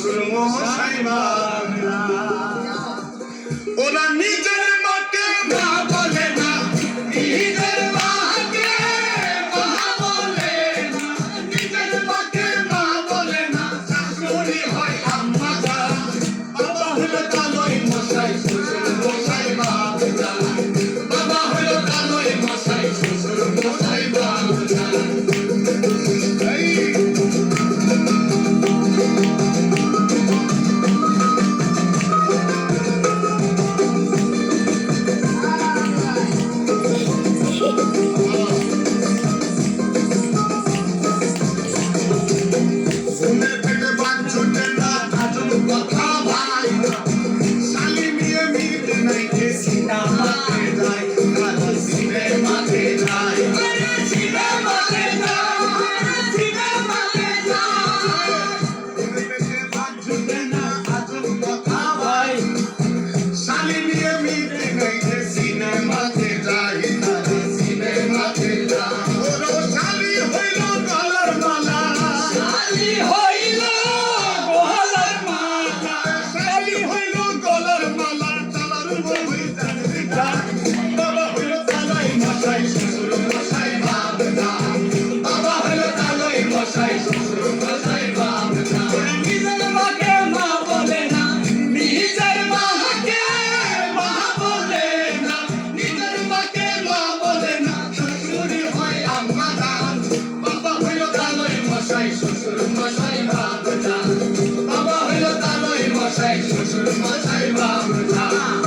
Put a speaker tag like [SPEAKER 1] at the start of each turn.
[SPEAKER 1] শ্বশুর মশাই বাবা ওরা নিজের মাকে মা বলে না নিজের মাকে মা বলে না নিজের মাকে মা বলে না শাশুড়ি হয় আম্মা জান বাবা হলো কালোই মশাই শ্বশুর মশাই বাবা বাবা হলো কালোই মশাই শ্বশুর মশাই বাবা শ্বশুর মশাই বাবা বাবা হইলো কালোই মশাই শ্বশুর মশাই বাবা